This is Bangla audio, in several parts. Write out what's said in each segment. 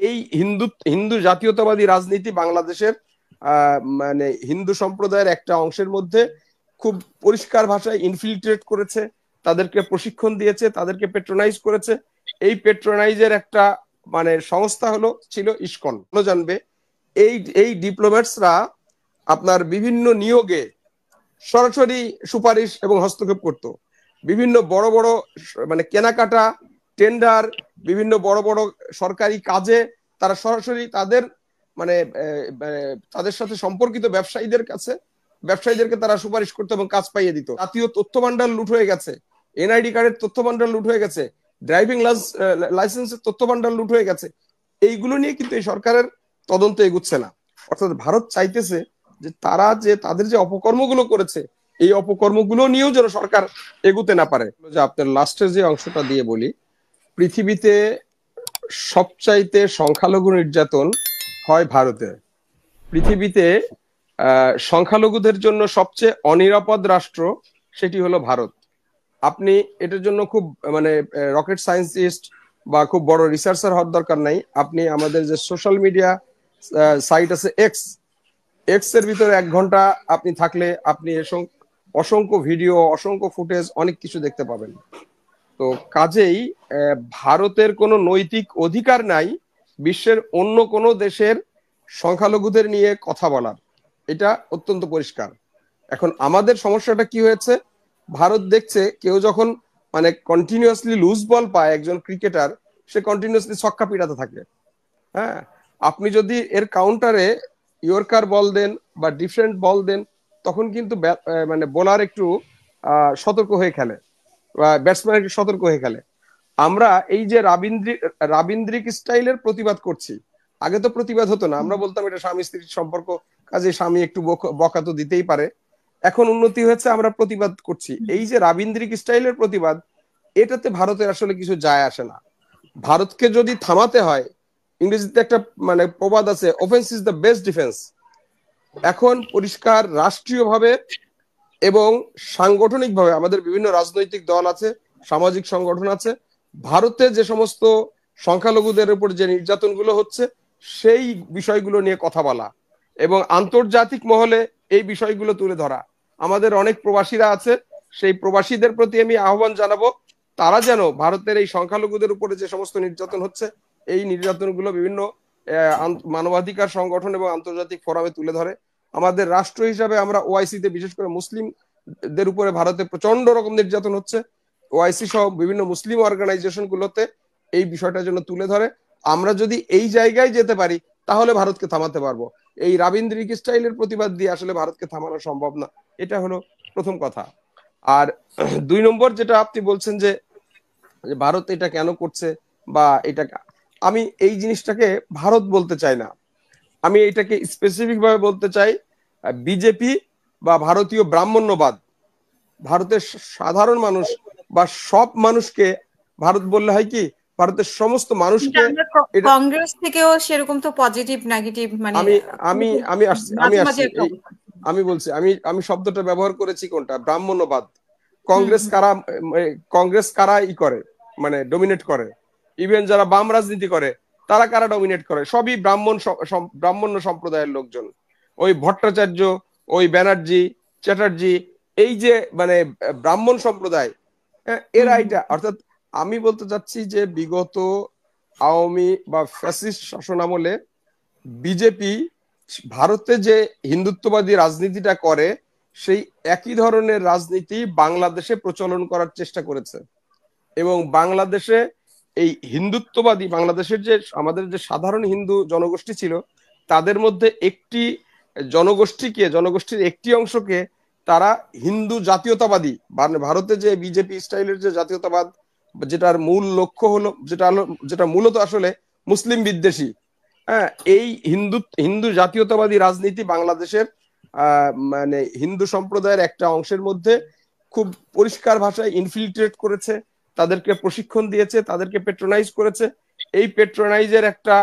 এই হিন্দু হিন্দু জাতীয়তাবাদী রাজনীতি বাংলাদেশের মানে হিন্দু সম্প্রদায়ের একটা অংশের মধ্যে খুব পরিষ্কার ভাষায় ইনফিল্ট্রেট করেছে, তাদেরকে প্রশিক্ষণ দিয়েছে, তাদেরকে পেট্রোনাইজ করেছে। এই পেট্রোনাইজের একটা মানে সংস্থা ছিল ইসকন। জানবে এই এই ডিপ্লোম্যাটসরা আপনার বিভিন্ন নিয়োগে সরাসরি সুপারিশ এবং হস্তক্ষেপ করত। বিভিন্ন বড় বড় মানে কেনাকাটা, টেন্ডার, বিভিন্ন বড় বড় সরকারি কাজে তারা সরাসরি তাদের মানে তাদের সাথে সম্পর্কিত ব্যবসায়ীদেরকে তারা সুপারিশ করতো এবং কাজ পাইয়ে দিত। জাতীয় তথ্য ভান্ডার লুট হয়ে গেছে, এনআইডি কার্ডের তথ্য ভান্ডার লুট হয়ে গেছে, ড্রাইভিং লাইসেন্সের তথ্য ভান্ডার লুট হয়ে গেছে। এইগুলো নিয়ে কিন্তু এই সরকারের তদন্ত এগুচ্ছে না। অর্থাৎ ভারত চাইতেছে যে তাদের যে অপকর্মগুলো করেছে এই অপকর্মগুলো নিয়েও যেন সরকার এগুতে না পারে। যে আপনার লাস্টের যে অংশটা দিয়ে বলি, পৃথিবীতে সবচাইতে সংখ্যালঘু নির্যাতন হয় ভারতে। পৃথিবীতে সংখ্যালঘুদের জন্য সবচেয়ে অনিরাপদ রাষ্ট্র সেটি হলো ভারত। আপনি এটার জন্য খুব মানে রকেট সায়েন্টিস্ট বা খুব বড় রিসার্চার হওয়ার দরকার নাই। আপনি আমাদের যে সোশ্যাল মিডিয়া সাইট আছে এক্স এর ভিতরে 1 ঘন্টা আপনি থাকলে আপনি অসংখ্য ভিডিও, অসংখ্য ফুটেজ, অনেক কিছু দেখতে পাবেন। তো কাজেই ভারতের কোনো নৈতিক অধিকার নাই বিশ্বের অন্য কোনো দেশের সংখ্যালঘুদের নিয়ে কথা বলার, এটা অত্যন্ত পরিষ্কার। এখন আমাদের সমস্যাটা কি হয়েছে, ভারত দেখছে কেউ যখন মানে কন্টিনিউয়াসলি লুজ বল পায়, একজন ক্রিকেটার সে কন্টিনিউয়াসলি ছক্কা পিটাতে থাকে। হ্যাঁ, আপনি যদি এর কাউন্টারে ইয়র্কার বল দেন বা ডিফারেন্ট বল দেন, তখন কিন্তু মানে বোলার একটু সতর্ক হয়ে খেলে, ব্যাটসম্যান একটু সতর্ক হয়ে খেলে। আমরা এই যে রাবীন্দ্রিক স্টাইলের প্রতিবাদ করছি, আগে তো প্রতিবাদ হতো না, আমরা বলতাম এটা স্বামী স্ত্রীর সম্পর্ক, কাজে স্বামী একটু বকা তো দিতেই পারে। এখন উন্নতি হয়েছে, আমরা প্রতিবাদ করছি। এই যে রাবীন্দ্রিক স্টাইলের প্রতিবাদ, এটাতে ভারতের আসলে কিছু যায় আসে না। ভারতকে যদি থামাতে হয়, ইংরেজিতে একটা মানে প্রবাদ আছে, offence is the best defence. এখন পরিষ্কার রাষ্ট্রীয়ভাবে এবং সাংগঠনিকভাবে আমাদের বিভিন্ন রাজনৈতিক দল আছে, সামাজিক সংগঠন আছে, ভারতে যে সমস্ত সংখ্যালঘুদের উপর যে নির্যাতনগুলো হচ্ছে সেই বিষয়গুলো নিয়ে কথা বলা এবং আন্তর্জাতিক মহলে এই বিষয়গুলো তুলে ধরা। আমাদের অনেক প্রবাসীরা আছে, সেই প্রবাসীদের প্রতি আমি আহ্বান জানাবো, তারা যেন ভারতের এই সংখ্যালঘুদের উপরে যে সমস্ত নির্যাতন হচ্ছে এই নির্যাতনগুলো বিভিন্ন মানবাধিকার সংগঠন এবং আন্তর্জাতিক ফোরামে তুলে ধরে। আমাদের রাষ্ট্র হিসাবে আমরা ওআইসিতে, বিশেষ করে মুসলিমদের উপরে ভারতে প্রচন্ড রকম নির্যাতন হচ্ছে, ওআইসি সহ বিভিন্ন মুসলিম অর্গানাইজেশন গুলোতে এই বিষয়টা যেন তুলে ধরে। আমরা যদি এই জায়গায় যেতে পারি তাহলে ভারতকে থামাতে পারবো। এই রাবীন্দ্রিক স্টাইলের প্রতিবাদ দিয়ে আসলে ভারতকে থামানো সম্ভব না, এটা হলো প্রথম কথা। আর 2 নম্বর যেটা আপনি বলছেন যে ভারত এটা কেন করছে বা এটা, আমি এই জিনিসটাকে ভারত বলতে চাই না, আমি এটাকে স্পেসিফিক ভাবে বলতে চাই বিজেপি বা ভারতীয় ব্রাহ্মণ্যবাদ। ভারতের সাধারণ মানুষ বা সব মানুষকে ভারত বললে হয় কি, ভারতের সমস্ত মানুষকে। কংগ্রেস থেকেও সেরকম তো পজিটিভ নেগেটিভ মানে আমি আমি আমি আসছি আমি বলছি, আমি শব্দটা ব্যবহার করেছি কোনটা, ব্রাহ্মণ্যবাদ। কংগ্রেস কারা করে মানে ডমিনেট করে, ইভেন যারা বাম রাজনীতি করে তারা কারা ডমিনেট করে, সবই ব্রাহ্মণ্য সম্প্রদায়ের লোকজন। ওই ভট্টাচার্য, ওই ব্যানার্জি, চ্যাটার্জি, এই যে মানে ব্রাহ্মণ সম্প্রদায়, এরা এটা। অর্থাৎ আমি বলতে চাচ্ছি যে বিগত আওয়ামী বা ফ্যাসিস্ট শাসন আমলে বিজেপি ভারতে যে হিন্দুত্ববাদী রাজনীতিটা করে সেই একই ধরনের রাজনীতি বাংলাদেশে প্রচলন করার চেষ্টা করেছে। এবং বাংলাদেশে এই হিন্দুত্ববাদী, বাংলাদেশের যে আমাদের যে সাধারণ হিন্দু জনগোষ্ঠী ছিল তাদের মধ্যে একটি জনগোষ্ঠীর একটি অংশকে তারা হিন্দু জাতীয়তাবাদী, ভারতে যে বিজেপি স্টাইলের যে জাতীয়তাবাদ, যেটার মূল লক্ষ্য হলো যেটা মূলত আসলে মুসলিম বিদ্বেষী, হ্যাঁ, এই হিন্দু জাতীয়তাবাদী রাজনীতি বাংলাদেশের মানে হিন্দু সম্প্রদায়ের একটা অংশের মধ্যে খুব পরিষ্কার ভাষায় ইনফিল্ট্রেট করেছে, তাদেরকে প্রশিক্ষণ দিয়েছে, তাদেরকে পেট্রোনাইজ করেছে। এই পেট্রোনাইজের একটা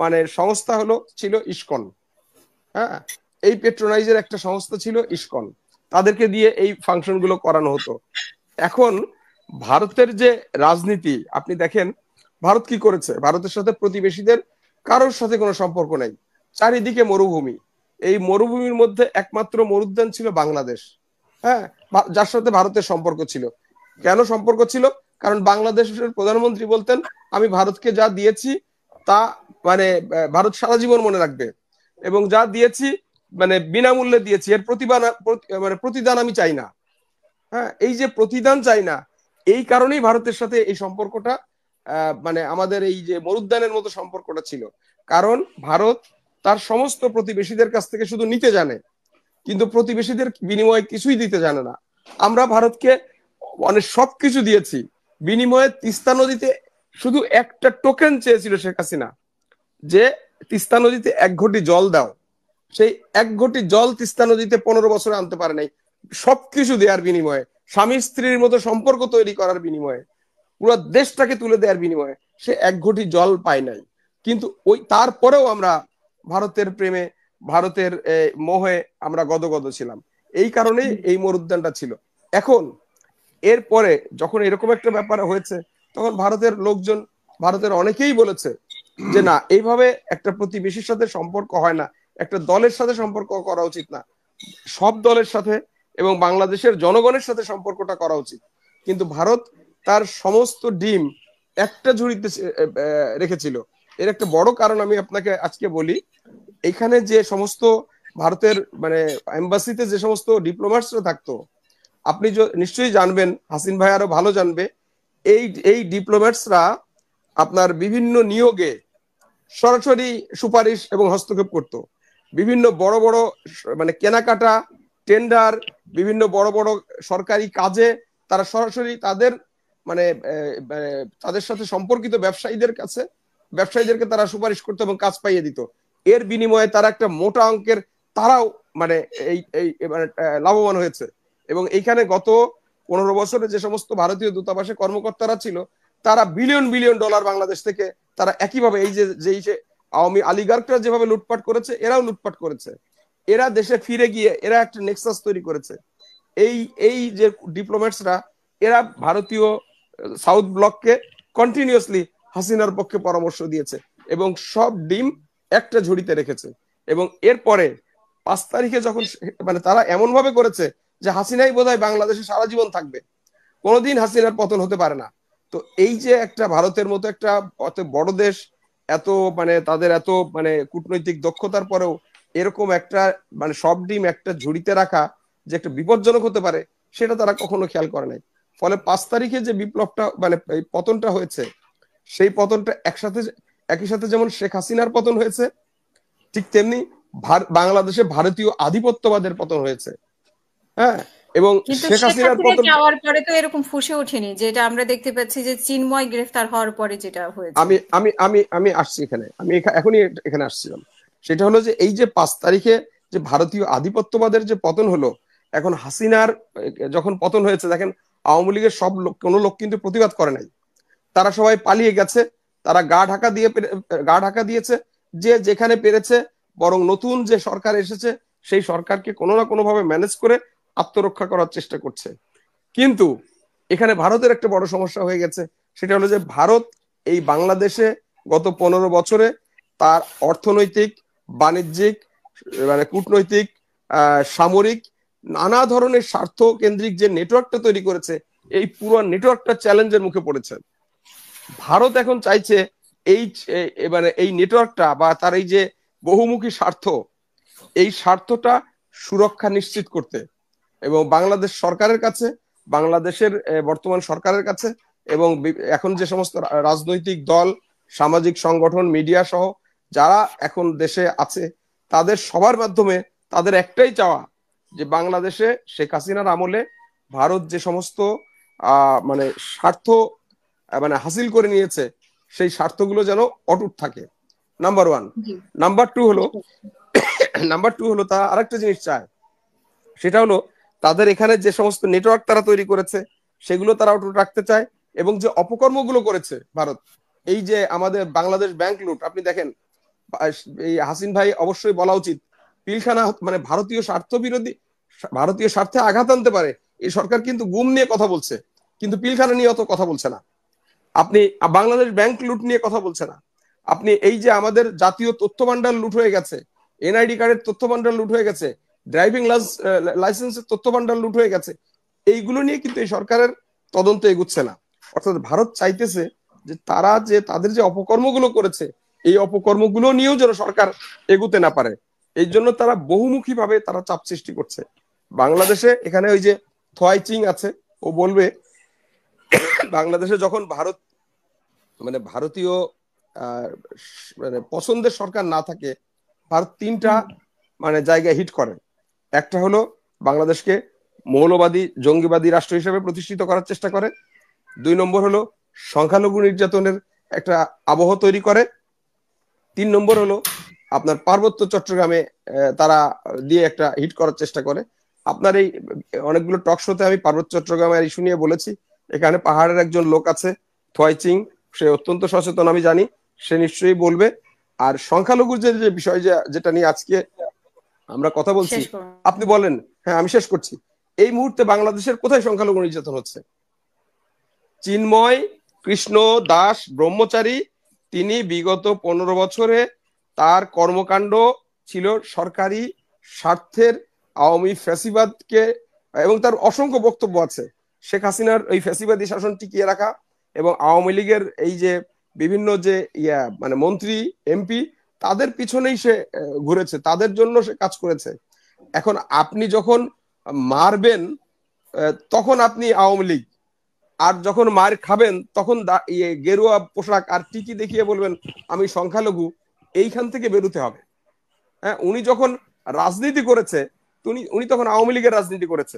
মানে সংস্থা ছিল ইসকন। হ্যাঁ, এই পেট্রোনাইজের একটা সংস্থা ছিল ইসকন, তাদেরকে দিয়ে এই ফাংশন গুলো করানো হতো। এখন ভারতের যে রাজনীতি আপনি দেখেন, ভারত কি করেছে, ভারতের সাথে প্রতিবেশীদের কারোর সাথে কোনো সম্পর্ক নাই, চারিদিকে মরুভূমি। এই মরুভূমির মধ্যে একমাত্র মরুদ্যান ছিল বাংলাদেশ। হ্যাঁ, যার সাথে ভারতের সম্পর্ক ছিল। কেন সম্পর্ক ছিল? কারণ বাংলাদেশের প্রধানমন্ত্রী বলতেন, আমি ভারতকে যা দিয়েছি তা মানে ভারত সারা জীবন মনে রাখবে, এবং যা দিয়েছি মানে বিনামূল্যে দিয়েছি, এর প্রতিদান আমি চাই না। হ্যাঁ, এই যে প্রতিদান চাই না, এই কারণেই ভারতের সাথে এই সম্পর্কটা মানে আমাদের এই যে মরুদ্যানের মতো সম্পর্কটা ছিল। কারণ ভারত তার সমস্ত প্রতিবেশীদের কাছ থেকে শুধু নিতে জানে, কিন্তু প্রতিবেশীদের বিনিময়ে কিছুই দিতে জানে না। আমরা ভারতকে মানে সবকিছু দিয়েছি, বিনিময়ে তিস্তা নদীতে শুধু একটা টোকেন চেয়েছিল শেখ হাসিনা, যে তিস্তা নদীতে 1 ঘটি জল দাও। সেই 1 ঘটি জল তিস্তা নদীতে 15 বছরে আনতে পারে নাই। সবকিছু দেওয়ার বিনিময়ে, স্বামী স্ত্রীর মতো সম্পর্ক তৈরি করার বিনিময়ে, পুরো দেশটাকে তুলে দেওয়ার বিনিময়ে সে 1 ঘটি জল পায় নাই। কিন্তু ওই তারপরেও আমরা ভারতের প্রেমে, ভারতের মোহে আমরা গদগদ ছিলাম। এই কারণেই এই মরুদ্যানটা ছিল। এখন এরপরে যখন এরকম একটা ব্যাপার হয়েছে, তখন ভারতের লোকজন, ভারতের অনেকেই বলেছে যে না, এইভাবে একটা প্রতিবেশীর সাথে সম্পর্ক হয় না, একটা দলের সাথে সম্পর্ক করা উচিত না, সব দলের সাথে এবং বাংলাদেশের জনগণের সাথে সম্পর্কটা করা উচিত। কিন্তু ভারত তার সমস্ত ডিম একটা ঝুড়িতে রেখেছিল। এর একটা বড় কারণ আমি আপনাকে আজকে বলি। এখানে যে সমস্ত ভারতের মানে এম্বাসিতে যে সমস্ত ডিপ্লোম্যাটসরা থাকতো, আপনি নিশ্চয়ই জানবেন, হাসিন ভাই আরো ভালো জানবে, এই এই ডিপ্লোম্যাটসরা আপনার বিভিন্ন নিয়োগে সরাসরি সুপারিশ এবং হস্তক্ষেপ করত। বিভিন্ন বড় বড় মানে কেনাকাটা, টেন্ডার, বিভিন্ন বড় বড় সরকারি কাজে তারা সরাসরি তাদের মানে তাদের সাথে সম্পর্কিত ব্যবসায়ীদেরকে তারা সুপারিশ করতো এবং কাজ পাইয়ে দিত। এর বিনিময়ে তারা একটা মোটা অঙ্কের তারাও মানে এই এই মানে লাভবান হয়েছে। এবং এইখানে গত 15 বছরে যে সমস্ত ভারতীয় দূতাবাসে কর্মকর্তারা ছিল, তারা বিলিয়ন বিলিয়ন ডলার বাংলাদেশ থেকে তারা একইভাবে এই যে আওয়ামী আলিগার্করা যেভাবে লুটপাট করেছে, এরাও লুটপাট করেছে। এরা দেশে ফিরে গিয়ে এরা একটা নেক্সাস তৈরি করেছে। এই এই যে ডিপ্লোম্যাটসরা, এরা ভারতীয় সাউথ ব্লককে কন্টিনিউয়াসলি হাসিনার পক্ষে পরামর্শ দিয়েছে এবং সব ডিম একটা ঝুড়িতে রেখেছে। এবং এরপরে 5 তারিখে যখন মানে তারা এমন ভাবে করেছে যে হাসিনাই বোধহয় বাংলাদেশে সারা জীবন থাকবে, কোনোদিন হাসিনার পতন হতে পারে না। তো এই যে একটা ভারতের মতো একটা অত বড় দেশ, এত মানে তাদের এত মানে কূটনৈতিক দক্ষতার পরেও এরকম একটা মানে সব ডিম একটা ঝুড়িতে রাখা যে একটা বিপজ্জনক হতে পারে, সেটা তারা কখনো খেয়াল করে নাই। ফলে 5 তারিখে যে বিপ্লবটা মানে এই পতনটা হয়েছে, সেই পতনটা একই সাথে যেমন শেখ হাসিনার পতন হয়েছে, ঠিক তেমনি বাংলাদেশে ভারতীয় আধিপত্যবাদের পতন হয়েছে। হ্যাঁ, এবং কিন্তু শেখ শেখ হাসিনার হাসিনা পতন যাওয়ার পরে তো এরকম ফুসে ওঠেনি, যেটা আমরা দেখতে পাচ্ছি যে চিন্ময় গ্রেফতার হওয়ার পরে যেটা হয়েছে। আমি আমি আমি আমি আসছি এখানে, আমি এখনই এখানে আসছিলাম। সেটা হলো যে এই যে 5 তারিখে যে ভারতীয় আধিপত্যবাদের যে পতন হলো, এখন হাসিনার যখন পতন হয়েছে, দেখেন আওয়ামী লীগের সব লোক, কোনো লোক কিন্তু প্রতিবাদ করে নাই, তারা সবাই পালিয়ে গেছে, তারা গা ঢাকা দিয়েছে, যে যেখানে পেরেছে। বরং নতুন যে সরকার এসেছে, সেই সরকারকে কোনো না কোনো ভাবে ম্যানেজ করে আত্মরক্ষা করার চেষ্টা করছে। কিন্তু এখানে ভারতের একটা বড় সমস্যা হয়ে গেছে, সেটা হলো যে ভারত এই বাংলাদেশে গত 15 বছরে তার অর্থনৈতিক, বাণিজ্যিক, মানে কূটনৈতিক, সামরিক নানা ধরনের স্বার্থ কেন্দ্রিক যে নেটওয়ার্কটা তৈরি করেছে, এই পুরো নেটওয়ার্কটা চ্যালেঞ্জের মুখে পড়েছে। ভারত এখন চাইছে এই মানে এই নেটওয়ার্কটা বা তার এই যে বহুমুখী স্বার্থ, এই স্বার্থটা সুরক্ষা নিশ্চিত করতে, এবং বাংলাদেশ সরকারের কাছে, বাংলাদেশের বর্তমান সরকারের কাছে, এবং এখন যে সমস্ত রাজনৈতিক দল, সামাজিক সংগঠন, মিডিয়া সহ যারা এখন দেশে আছে, তাদের সবার মাধ্যমে তাদের একটাই চাওয়া, যে বাংলাদেশে শেখ হাসিনার আমলে ভারত যে সমস্ত মানে স্বার্থ মানে হাসিল করে নিয়েছে, সেই স্বার্থগুলো যেন অটুট থাকে, নাম্বার 1। নাম্বার 2 হলো তারা আরেকটা জিনিস চায়, সেটা হলো তাদের এখানে যে সমস্ত নেটওয়ার্ক তারা তৈরি করেছে, সেগুলো তারা অটুট রাখতে চায়। এবং যে অপকর্মগুলো করেছে ভারত, এই যে আমাদের বাংলাদেশ ব্যাংক লুট, আপনি দেখেন, এই হাসিন ভাই অবশ্যই বলা উচিত, পিলখানা মানে ভারতীয় স্বার্থ বিরোধী, ভারতীয় স্বার্থে আঘাত আনতে পারে এই সরকার কিন্তু গুম নিয়ে কথা বলছে, কিন্তু পিলখানা নিয়ে অত কথা বলছে না। আপনি বাংলাদেশ ব্যাংক লুট নিয়ে কথা বলছে না। আপনি এই যে আমাদের জাতীয় তথ্য ভান্ডার লুট হয়ে গেছে, এনআইডি কার্ডের তথ্য ভান্ডার লুট হয়ে গেছে, ড্রাইভিং লাইসেন্সের তথ্য ভান্ডার লুট হয়ে গেছে, এইগুলো নিয়ে কিন্তু এই সরকারের তদন্ত এগুচ্ছে না। অর্থাৎ ভারত চাইতেছে যে তারা যে তাদের যে অপকর্মগুলো করেছে এই অপকর্মগুলো নিয়েও যেন সরকার এগুতে না পারে, এই জন্য তারা বহুমুখী ভাবে তারা চাপ সৃষ্টি করছে বাংলাদেশে। এখানে ওই যে থোয়াই চিং আছে, ও বলবে বাংলাদেশে যখন ভারত মানে ভারতীয় মানে পছন্দের সরকার না থাকে, ভারত তিনটা মানে জায়গায় হিট করে। একটা হলো বাংলাদেশকে মৌলবাদী জঙ্গিবাদী রাষ্ট্র হিসেবে প্রতিষ্ঠিত করার চেষ্টা করে। 2 নম্বর হলো সংখ্যালঘু নির্যাতনের একটা আবহ তৈরি করে। 3 নম্বর হলো আপনার পার্বত্য চট্টগ্রামে তারা দিয়ে একটা হিট করার চেষ্টা করে। আপনার এই অনেকগুলো টক শোতে আমি পার্বত্য চট্টগ্রামের ইস্যু নিয়ে বলেছি। এখানে পাহাড়ের একজন লোক আছে থোয়াই চিং, সে অত্যন্ত সচেতন আমি জানি, সে নিশ্চয়ই বলবে। আর সংখ্যালঘুর যে বিষয় যেটা নিয়ে আজকে আমরা কথা বলছি, আপনি বলেন। হ্যাঁ, আমি শেষ করছি। এই মুহূর্তে বাংলাদেশের কোথায় সংখ্যালঘু নির্যাতন হচ্ছে? চিন্ময় কৃষ্ণ দাস ব্রহ্মচারী, তিনি বিগত 15 বছরে তার কর্মকাণ্ড ছিল সরকারি স্বার্থের আওয়ামী ফ্যাসিবাদকে, এবং তার অসংখ্য বক্তব্য আছে শেখ হাসিনার ওই ফ্যাসিবাদী শাসন টিকিয়ে রাখা এবং আওয়ামী লীগের এই যে বিভিন্ন যে মানে মন্ত্রী এমপি তাদের পিছনেই সে ঘুরেছে, তাদের জন্য সে কাজ করেছে। এখন আপনি যখন মারবেন তখন আপনি আওয়ামী লীগ, আর যখন মার খাবেন তখন গেরুয়া পোশাক আর টিকি দেখিয়ে বলবেন আমি সংখ্যালঘু, এইখান থেকে বেরোতে হবে। হ্যাঁ, উনি যখন রাজনীতি করেছে উনি তখন আওয়ামী লীগের রাজনীতি করেছে।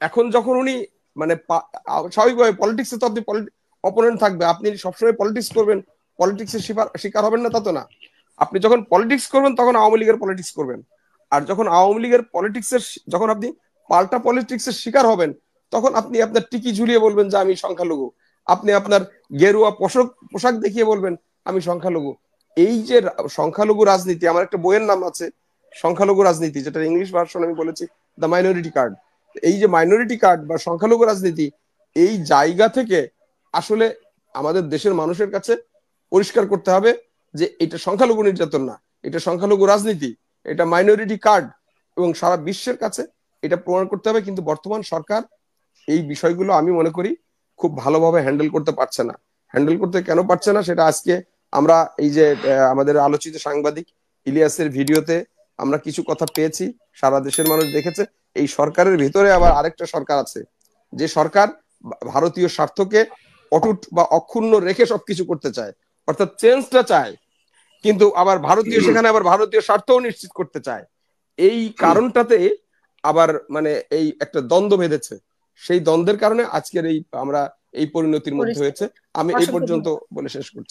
এখন যখন উনি মানে স্বাভাবিকভাবে পলিটিক্সে তো আপনি অপোনেন্ট থাকবে, আপনি সবসময় পলিটিক্স করবেন, পলিটিক্সের শিকার হবেন না তা তো না। আপনি যখন পলিটিক্স করবেন তখন আওয়ামী লীগের পলিটিক্স করবেন, আর যখন আওয়ামী লীগের পলিটিক্সের যখন আপনি পাল্টা পলিটিক্সের শিকার হবেন তখন আপনি আপনার টিকি ঝুলিয়ে বলবেন যে আমি সংখ্যালঘু, আপনি আপনার গেরুয়া পোশাক দেখিয়ে বলবেন আমি সংখ্যালঘু। এই যে সংখ্যালঘু রাজনীতি, আমার একটা বইয়ের নাম আছে সংখ্যালঘু রাজনীতি, যেটা ইংলিশ ভার্সন আমি বলেছি দ্য মাইনরিটি কার্ড। এই যে মাইনরিটি কার্ড বা সংখ্যালঘু রাজনীতি, এই জায়গা থেকে আসলে আমাদের দেশের মানুষের কাছে পরিষ্কার করতে হবে যে এটা সংখ্যালঘু নির্যাতন না, এটা সংখ্যালঘু রাজনীতি, এটা মাইনরিটি কার্ড, এবং সারা বিশ্বের কাছে এটা প্রমাণ করতে হবে। কিন্তু বর্তমান সরকার এই বিষয়গুলো আমি মনে করি খুব ভালোভাবে হ্যান্ডেল করতে পারছে না। হ্যান্ডেল করতে কেন পারছে না সেটা আজকে আমরা এই যে আমাদের আলোচিত সাংবাদিক ইলিয়াসের ভিডিওতে আমরা কিছু কথা পেয়েছি, সারা দেশের মানুষ দেখেছে। এই সরকারের ভিতরে আবার আরেকটা সরকার আছে, যে সরকার ভারতীয় স্বার্থকে অটুট বা অক্ষুণ্ণ রেখে সবকিছু করতে চায়, অর্থাৎ চেঞ্জটা চায়, কিন্তু আবার সেখানে আবার ভারতীয় স্বার্থও নিশ্চিত করতে চায়। এই কারণটাতে আবার মানে এই একটা দ্বন্দ্ব বেঁধেছে, সেই দ্বন্দ্বের কারণে আজকের এই আমরা এই পরিণতির মধ্যে হয়েছে। আমি এই পর্যন্ত বলে শেষ করছি।